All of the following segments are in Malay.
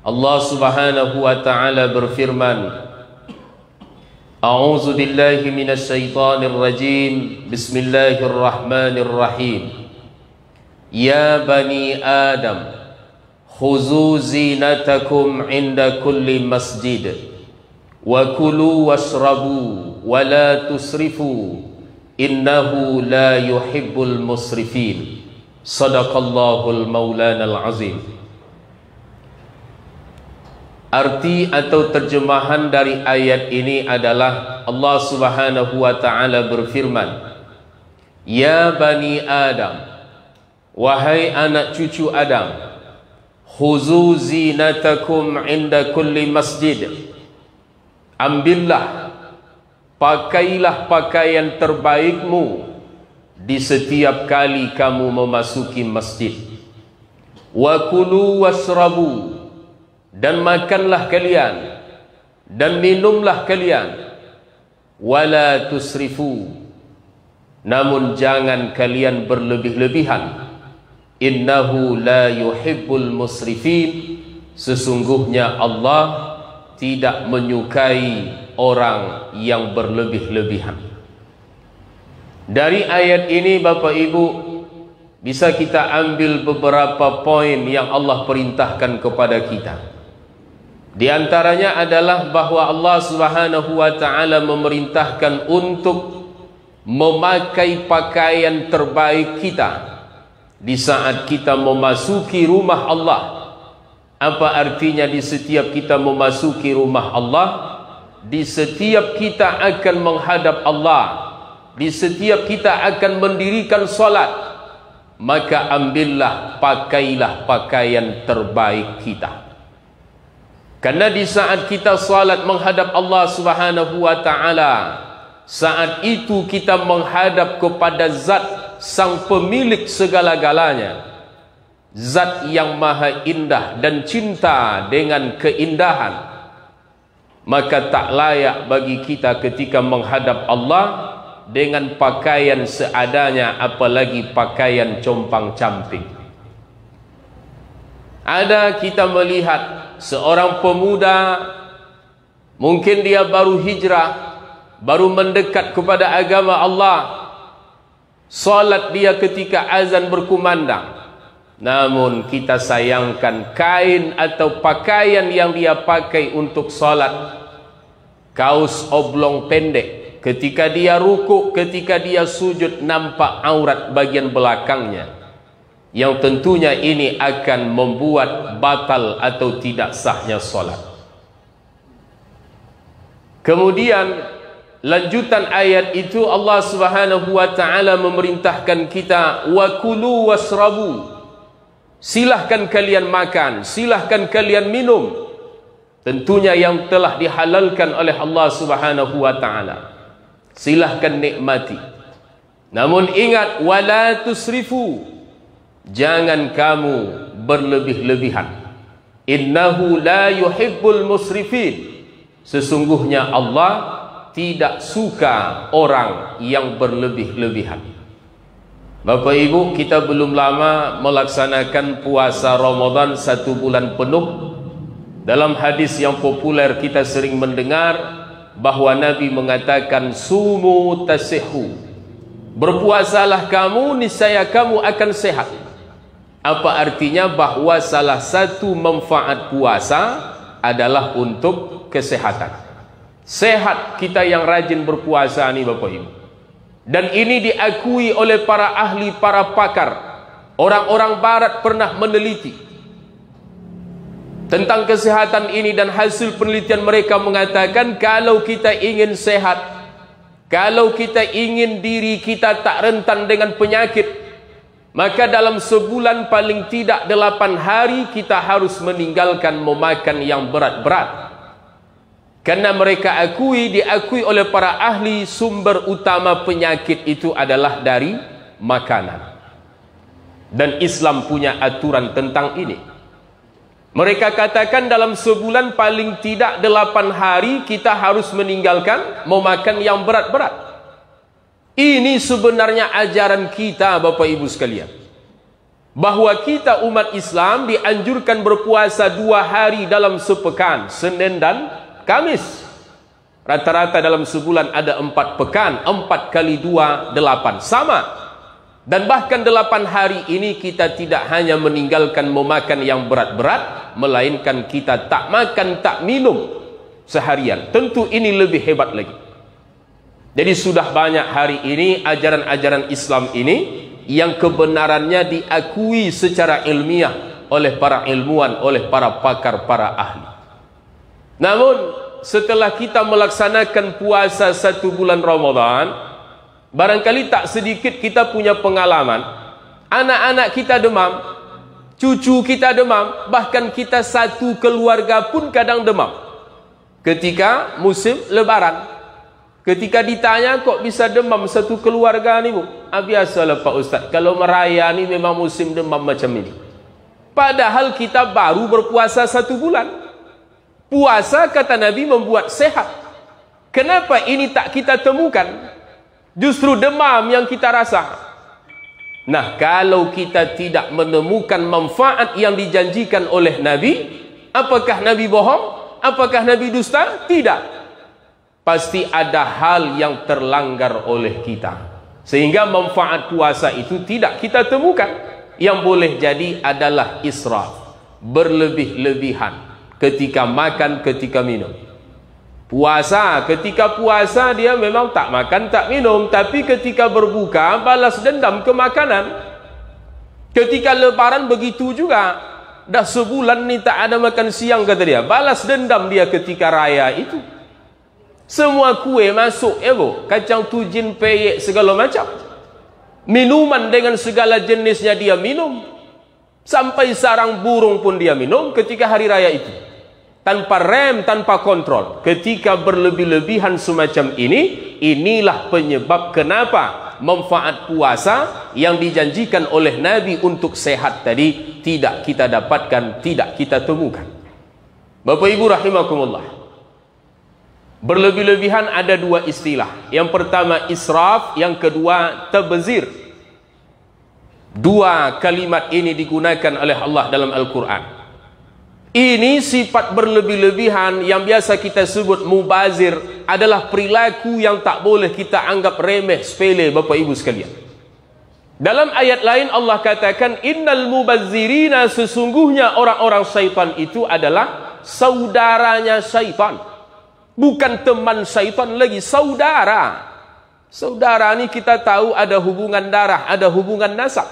Allah Subhanahu wa taala berfirman, A'udzu billahi minasy syaithanir rajim. Bismillahirrahmanirrahim. Ya bani Adam, khuzu zinatakum 'inda kulli masjid wa kulu washrabu wa la tusrifu innahu la yuhibbul musrifin. Sadaqallahul maulanal azim. Arti atau terjemahan dari ayat ini adalah Allah Subhanahu wa taala berfirman, Ya bani Adam, wahai anak cucu Adam, khuzu zinatakum 'inda kulli masjid. Ambillah, pakailah pakaian terbaikmu di setiap kali kamu memasuki masjid. Wa kulu washrabu, dan makanlah kalian dan minumlah kalian. Wala tusrifu, namun jangan kalian berlebih-lebihan. Innahu la yuhibbul musrifin, sesungguhnya Allah tidak menyukai orang yang berlebih-lebihan. Dari ayat ini Bapak Ibu, bisa kita ambil beberapa poin yang Allah perintahkan kepada kita. Di antaranya adalah bahwa Allah Subhanahu wa taala memerintahkan untuk memakai pakaian terbaik kita di saat kita memasuki rumah Allah. Apa artinya di setiap kita memasuki rumah Allah? Di setiap kita akan menghadap Allah, di setiap kita akan mendirikan solat, maka ambillah, pakailah pakaian terbaik kita. Karena di saat kita salat menghadap Allah Subhanahu wa taala, saat itu kita menghadap kepada Zat Sang Pemilik segala-galanya, Zat yang maha indah dan cinta dengan keindahan. Maka tak layak bagi kita ketika menghadap Allah dengan pakaian seadanya, apalagi pakaian compang-camping. Ada kita melihat seorang pemuda, mungkin dia baru hijrah, baru mendekat kepada agama Allah, salat dia ketika azan berkumandang. Namun kita sayangkan kain atau pakaian yang dia pakai untuk salat, kaus oblong pendek. Ketika dia rukuk, ketika dia sujud, nampak aurat bagian belakangnya, yang tentunya ini akan membuat batal atau tidak sahnya solat. Kemudian lanjutan ayat itu Allah Subhanahu wa taala memerintahkan kita, wa kulu washrabu. Silahkan kalian makan, silahkan kalian minum. Tentunya yang telah dihalalkan oleh Allah Subhanahu wa taala. Silahkan nikmati. Namun ingat, wala tusrifu, jangan kamu berlebih-lebihan. Innahu la yuhibbul musrifin, sesungguhnya Allah tidak suka orang yang berlebih-lebihan. Bapak Ibu, kita belum lama melaksanakan puasa Ramadan 1 bulan penuh. Dalam hadis yang populer kita sering mendengar bahwa Nabi mengatakan, sumu tasihu, berpuasalah kamu, niscaya kamu akan sehat. Apa artinya? Bahwa salah satu manfaat puasa adalah untuk kesehatan. Sehat kita yang rajin berpuasa nih Bapak Ibu. Dan ini diakui oleh para ahli, para pakar. Orang-orang barat pernah meneliti tentang kesehatan ini, dan hasil penelitian mereka mengatakan kalau kita ingin sehat, kalau kita ingin diri kita tak rentan dengan penyakit, maka dalam sebulan paling tidak 8 hari kita harus meninggalkan memakan yang berat-berat. Karena mereka diakui oleh para ahli, sumber utama penyakit itu adalah dari makanan. Dan Islam punya aturan tentang ini. Mereka katakan dalam sebulan paling tidak 8 hari kita harus meninggalkan memakan yang berat-berat. Ini sebenarnya ajaran kita Bapak Ibu sekalian. bahawa kita umat Islam dianjurkan berpuasa 2 hari dalam sepekan, Senin dan Kamis. Rata-rata dalam sebulan ada 4 pekan, 4 kali 2, 8, sama. Dan bahkan 8 hari ini kita tidak hanya meninggalkan memakan yang berat-berat, melainkan kita tak makan, tak minum seharian. Tentu ini lebih hebat lagi. Jadi sudah banyak hari ini ajaran-ajaran Islam ini yang kebenarannya diakui secara ilmiah oleh para ilmuwan, oleh para pakar, para ahli. Namun setelah kita melaksanakan puasa 1 bulan Ramadan, barangkali tak sedikit kita punya pengalaman, anak-anak kita demam, cucu kita demam, bahkan kita satu keluarga pun kadang demam ketika musim lebaran. Ketika ditanya, kok bisa demam satu keluarga ni bu? Biasalah Pak Ustaz, kalau meraya ni memang musim demam macam ini. Padahal kita baru berpuasa 1 bulan. Puasa kata Nabi membuat sehat. Kenapa ini tak kita temukan? Justru demam yang kita rasa. Nah, kalau kita tidak menemukan manfaat yang dijanjikan oleh Nabi, apakah Nabi bohong? Apakah Nabi dusta? Tidak. Pasti ada hal yang terlanggar oleh kita, sehingga manfaat puasa itu tidak kita temukan. Yang boleh jadi adalah israf, berlebih-lebihan ketika makan, ketika minum. Puasa, ketika puasa dia memang tak makan, tak minum, tapi ketika berbuka balas dendam ke makanan. Ketika lebaran begitu juga, dah sebulan ni tak ada makan siang kata dia, balas dendam dia ketika raya itu. Semua kuih masuk bu, kacang tujin, peyek, segala macam. Minuman dengan segala jenisnya dia minum. Sampai sarang burung pun dia minum ketika hari raya itu. Tanpa rem, tanpa kontrol. Ketika berlebih-lebihan semacam ini, inilah penyebab kenapa manfaat puasa yang dijanjikan oleh Nabi untuk sehat tadi tidak kita dapatkan, tidak kita temukan. Bapak Ibu rahimakumullah, berlebih-lebihan ada 2 istilah. Yang pertama israf, yang kedua tabzir. 2 kalimat ini digunakan oleh Allah dalam Al-Quran. Ini sifat berlebih-lebihan yang biasa kita sebut mubazir, adalah perilaku yang tak boleh kita anggap remeh, sepele Bapak Ibu sekalian. Dalam ayat lain Allah katakan, innal mubazzirina, sesungguhnya orang-orang syaitan itu adalah saudaranya syaitan. Bukan teman syaitan lagi, saudara. Saudara ni kita tahu ada hubungan darah, ada hubungan nasab.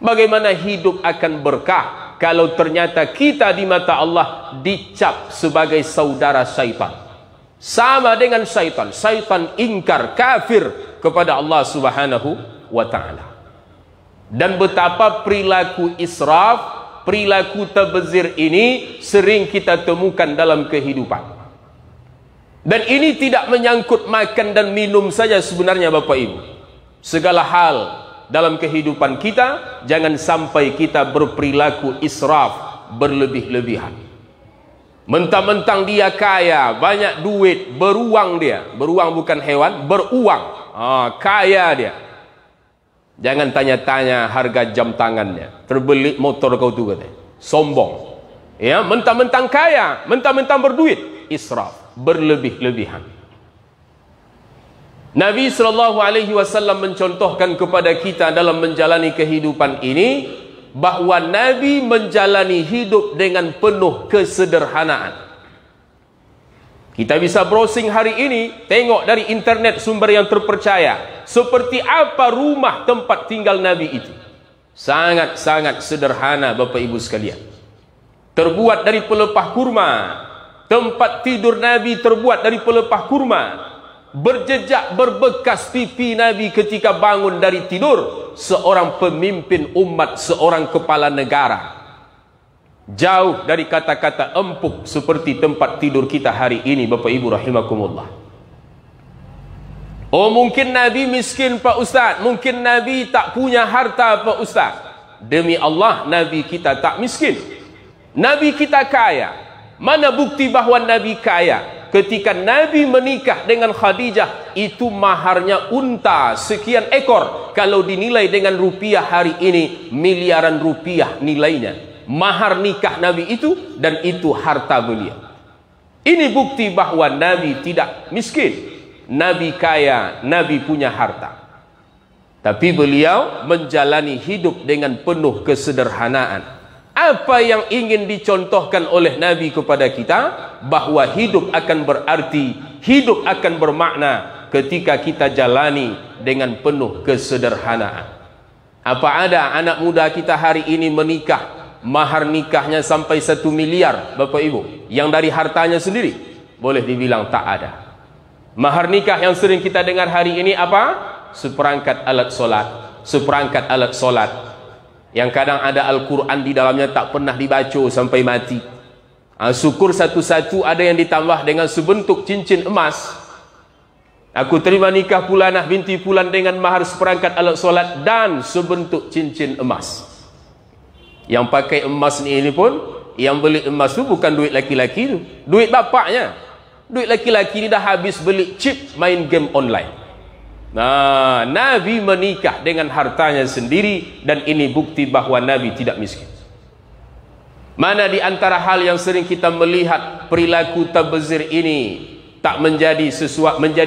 Bagaimana hidup akan berkah kalau ternyata kita di mata Allah dicap sebagai saudara syaitan. Sama dengan syaitan. Syaitan ingkar, kafir kepada Allah Subhanahu wa ta'ala. Dan betapa perilaku israf, perilaku tabzir ini sering kita temukan dalam kehidupan. Dan ini tidak menyangkut makan dan minum saja sebenarnya Bapak Ibu. Segala hal dalam kehidupan kita, jangan sampai kita berperilaku israf, berlebih-lebihan. Mentang-mentang dia kaya, banyak duit, beruang dia. Beruang bukan hewan, beruang. Kaya dia. Jangan tanya-tanya harga jam tangannya. Terbelit motor kau tu kata. Sombong. Ya, mentang-mentang kaya, mentang-mentang berduit, israf, berlebih-lebihan. Nabi SAW mencontohkan kepada kita dalam menjalani kehidupan ini, bahawa Nabi menjalani hidup dengan penuh kesederhanaan. Kita bisa browsing hari ini, tengok dari internet sumber yang terpercaya, seperti apa rumah tempat tinggal Nabi itu. Sangat-sangat sederhana Bapak Ibu sekalian. Terbuat dari pelepah kurma. Tempat tidur Nabi terbuat dari pelepah kurma. Berjejak berbekas pipi Nabi ketika bangun dari tidur. Seorang pemimpin umat, seorang kepala negara. Jauh dari kata-kata empuk seperti tempat tidur kita hari ini Bapak Ibu rahimakumullah. Oh, mungkin Nabi miskin Pak Ustaz, mungkin Nabi tak punya harta Pak Ustaz. Demi Allah, Nabi kita tak miskin. Nabi kita kaya. Mana bukti bahawa Nabi kaya? ketika Nabi menikah dengan Khadijah, itu maharnya unta sekian ekor. Kalau dinilai dengan rupiah hari ini, miliaran rupiah nilainya. Mahar nikah Nabi itu, dan itu harta beliau. Ini bukti bahwa Nabi tidak miskin. Nabi kaya, Nabi punya harta. Tapi beliau menjalani hidup dengan penuh kesederhanaan. Apa yang ingin dicontohkan oleh Nabi kepada kita, bahwa hidup akan berarti, hidup akan bermakna ketika kita jalani dengan penuh kesederhanaan. Apa ada anak muda kita hari ini menikah, mahar nikahnya sampai 1 miliar, Bapak Ibu, yang dari hartanya sendiri? Boleh dibilang tak ada. Mahar nikah yang sering kita dengar hari ini apa? Seperangkat alat solat, seperangkat alat solat, yang kadang ada Al-Quran di dalamnya tak pernah dibaca sampai mati. Syukur satu-satu ada yang ditambah dengan sebentuk cincin emas. Aku terima nikah Fulanah binti Fulan dengan mahar seperangkat alat solat dan sebentuk cincin emas. Yang pakai emas ini pun, yang beli emas tu bukan duit laki-laki tu, duit bapaknya. Duit laki-laki ni dah habis beli chip main game online. Nah, Nabi menikah dengan hartanya sendiri, dan ini bukti bahwa Nabi tidak miskin. Mana di antara hal yang sering kita melihat perilaku tabazir ini tak menjadi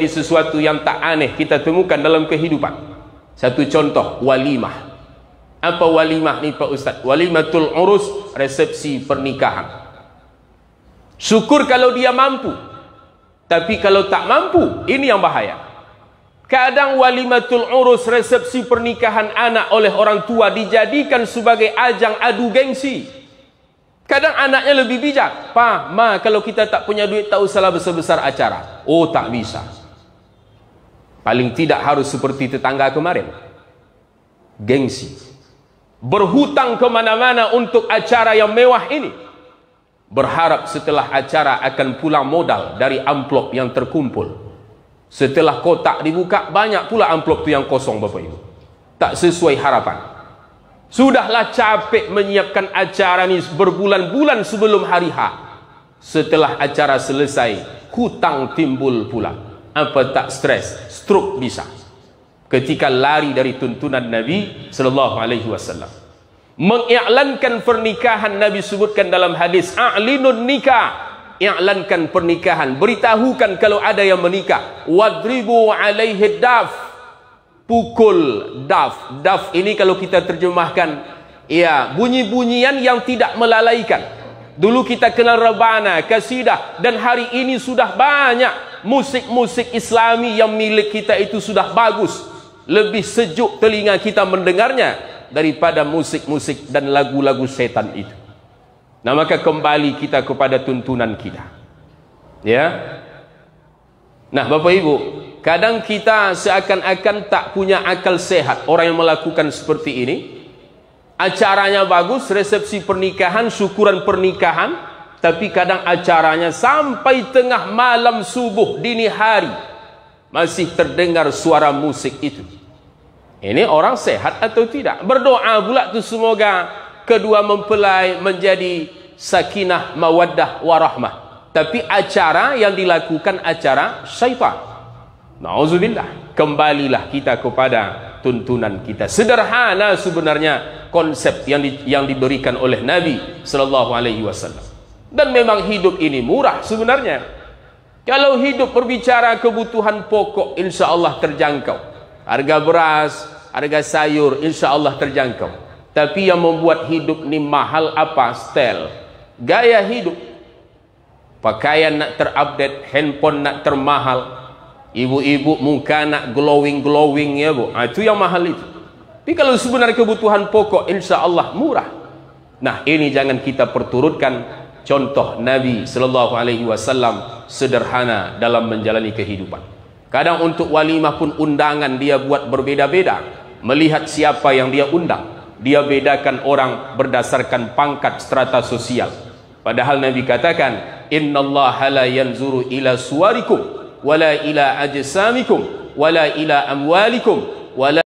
sesuatu yang tak aneh kita temukan dalam kehidupan. Satu contoh, walimah. Apa walimah ni Pak Ustaz? Walimatul urus, resepsi pernikahan. Syukur kalau dia mampu. Tapi kalau tak mampu, ini yang bahaya. Kadang walimatul urus, resepsi pernikahan anak oleh orang tua, dijadikan sebagai ajang adu gengsi. Kadang anaknya lebih bijak. Pa, ma, kalau kita tak punya duit, tak usahlah besar-besar acara. Oh, tak bisa. Paling tidak harus seperti tetangga kemarin. Gengsi. Berhutang kemana-mana untuk acara yang mewah ini. Berharap setelah acara akan pulang modal dari amplop yang terkumpul. Setelah kotak dibuka, banyak pula amplop tu yang kosong, Bapak Ibu. Tak sesuai harapan. Sudahlah capek menyiapkan acara ni berbulan-bulan sebelum hari H. Setelah acara selesai, hutang timbul pula. Apa tak stres? Stroke bisa. Ketika lari dari tuntunan Nabi sallallahu alaihi wasallam. Mengiklankan pernikahan, Nabi sebutkan dalam hadis, a'linun nikah. I'lankan pernikahan, beritahukan kalau ada yang menikah. Wadribu alaihi daf, pukul daf. Daf ini kalau kita terjemahkan, ya, bunyi-bunyian yang tidak melalaikan. Dulu kita kenal rebana, kasidah, dan hari ini sudah banyak musik-musik Islami yang milik kita itu sudah bagus. Lebih sejuk telinga kita mendengarnya daripada musik-musik dan lagu-lagu setan itu. Nah, maka kembali kita kepada tuntunan kita. Ya. Nah, Bapak Ibu, kadang kita seakan-akan tak punya akal sehat orang yang melakukan seperti ini. Acaranya bagus, resepsi pernikahan, syukuran pernikahan, tapi kadang acaranya sampai tengah malam, subuh, dini hari masih terdengar suara musik itu. Ini orang sehat atau tidak? Berdoa pula tu semoga kedua mempelai menjadi sakinah, mawaddah, warahmah. Tapi acara yang dilakukan acara syaitan. Na'udzubillah. Kembalilah kita kepada tuntunan kita. Sederhana sebenarnya konsep yang diberikan oleh Nabi sallallahu alaihi wasallam. Dan memang hidup ini murah sebenarnya. Kalau hidup berbicara kebutuhan pokok, insya Allah terjangkau. Harga beras, harga sayur, insya Allah terjangkau. Tapi yang membuat hidup ni mahal apa? Style, gaya hidup. Pakaian nak terupdate, handphone nak termahal, ibu-ibu muka nak glowing ya bu. Itu yang mahal itu. Tapi kalau sebenarnya kebutuhan pokok, insya Allah murah. Nah, ini jangan kita perturutkan contoh Nabi sallallahu alaihi wasallam sederhana dalam menjalani kehidupan. Kadang untuk walimah pun undangan dia buat berbeda-beda, melihat siapa yang dia undang. Dia bedakan orang berdasarkan pangkat strata sosial. Padahal Nabi katakan, innallaha la yanzuru ila suwarikum wala ila ajsamikum wala ila amwalikum wala